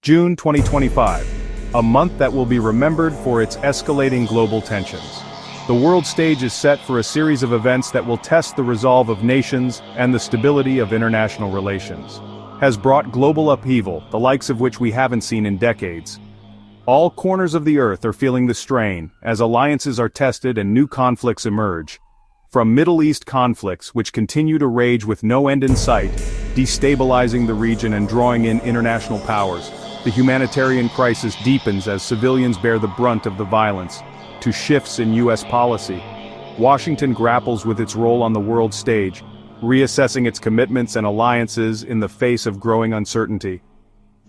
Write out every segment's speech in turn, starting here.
June 2025, a month that will be remembered for its escalating global tensions. The world stage is set for a series of events that will test the resolve of nations and the stability of international relations. Has brought global upheaval, the likes of which we haven't seen in decades. All corners of the earth are feeling the strain, as alliances are tested and new conflicts emerge. From Middle East conflicts which continue to rage with no end in sight, destabilizing the region and drawing in international powers, the humanitarian crisis deepens as civilians bear the brunt of the violence, to shifts in U.S. policy. Washington grapples with its role on the world stage, reassessing its commitments and alliances in the face of growing uncertainty.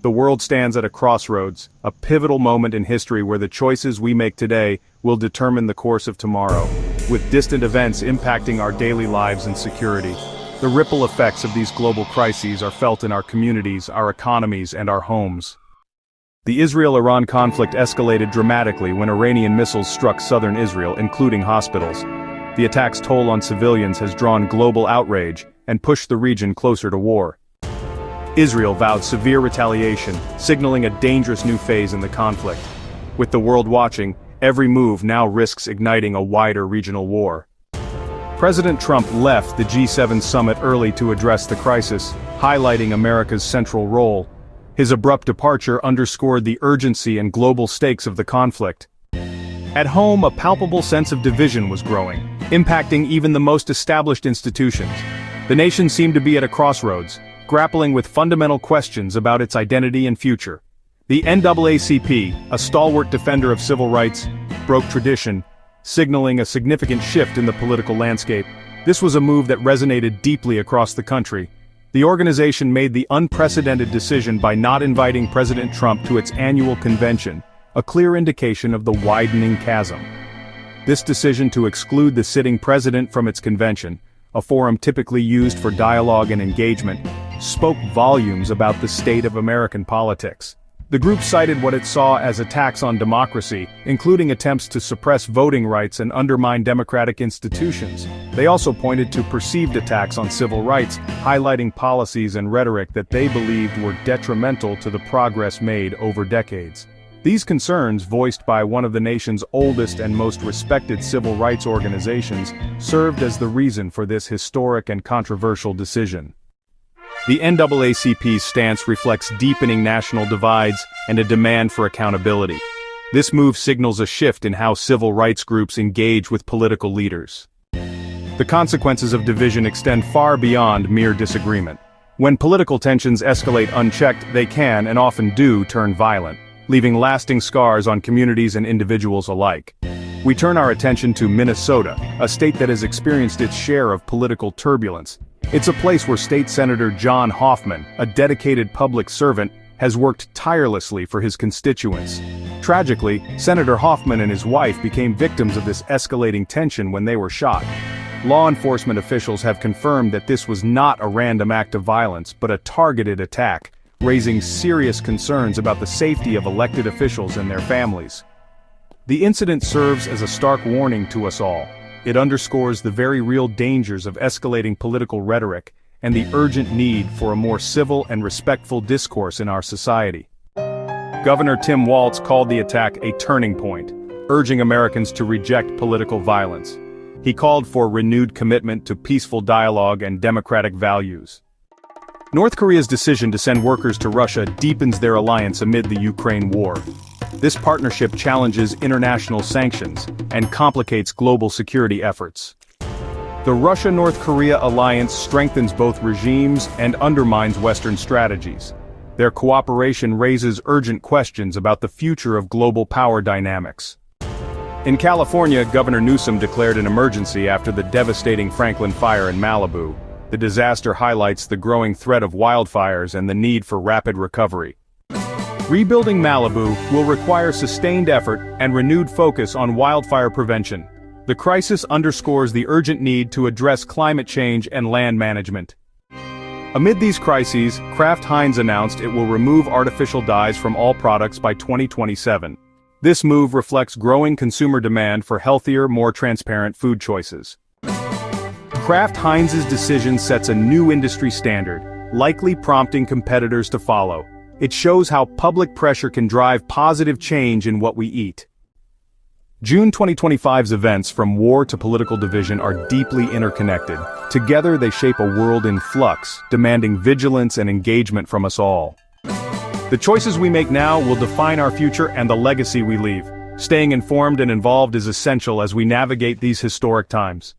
The world stands at a crossroads, a pivotal moment in history where the choices we make today will determine the course of tomorrow, with distant events impacting our daily lives and security. The ripple effects of these global crises are felt in our communities, our economies, and our homes. The Israel-Iran conflict escalated dramatically when Iranian missiles struck southern Israel, including hospitals. The attack's toll on civilians has drawn global outrage and pushed the region closer to war. Israel vowed severe retaliation, signaling a dangerous new phase in the conflict. With the world watching, every move now risks igniting a wider regional war. President Trump left the G7 summit early to address the crisis, highlighting America's central role. His abrupt departure underscored the urgency and global stakes of the conflict. At home, a palpable sense of division was growing, impacting even the most established institutions. The nation seemed to be at a crossroads, grappling with fundamental questions about its identity and future. The NAACP, a stalwart defender of civil rights, broke tradition, signaling a significant shift in the political landscape. This was a move that resonated deeply across the country. The organization made the unprecedented decision by not inviting President Trump to its annual convention, a clear indication of the widening chasm. This decision to exclude the sitting president from its convention, a forum typically used for dialogue and engagement, spoke volumes about the state of American politics. The group cited what it saw as attacks on democracy, including attempts to suppress voting rights and undermine democratic institutions. They also pointed to perceived attacks on civil rights, highlighting policies and rhetoric that they believed were detrimental to the progress made over decades. These concerns, voiced by one of the nation's oldest and most respected civil rights organizations, served as the reason for this historic and controversial decision. The NAACP's stance reflects deepening national divides and a demand for accountability. This move signals a shift in how civil rights groups engage with political leaders. The consequences of division extend far beyond mere disagreement. When political tensions escalate unchecked, they can, and often do, turn violent, leaving lasting scars on communities and individuals alike. We turn our attention to Minnesota, a state that has experienced its share of political turbulence. It's a place where State Senator John Hoffman, a dedicated public servant, has worked tirelessly for his constituents. Tragically, Senator Hoffman and his wife became victims of this escalating tension when they were shot. Law enforcement officials have confirmed that this was not a random act of violence, but a targeted attack, raising serious concerns about the safety of elected officials and their families. The incident serves as a stark warning to us all. It underscores the very real dangers of escalating political rhetoric and the urgent need for a more civil and respectful discourse in our society. Governor Tim Walz called the attack a turning point, urging Americans to reject political violence. He called for renewed commitment to peaceful dialogue and democratic values. North Korea's decision to send workers to Russia deepens their alliance amid the Ukraine war. This partnership challenges international sanctions and complicates global security efforts. The Russia-North Korea alliance strengthens both regimes and undermines Western strategies. Their cooperation raises urgent questions about the future of global power dynamics. In California, Governor Newsom declared an emergency after the devastating Franklin fire in Malibu. The disaster highlights the growing threat of wildfires and the need for rapid recovery. Rebuilding Malibu will require sustained effort and renewed focus on wildfire prevention. The crisis underscores the urgent need to address climate change and land management. Amid these crises, Kraft Heinz announced it will remove artificial dyes from all products by 2027. This move reflects growing consumer demand for healthier, more transparent food choices. Kraft Heinz's decision sets a new industry standard, likely prompting competitors to follow. It shows how public pressure can drive positive change in what we eat. June 2025's events, from war to political division, are deeply interconnected. Together they shape a world in flux, demanding vigilance and engagement from us all. The choices we make now will define our future and the legacy we leave. Staying informed and involved is essential as we navigate these historic times.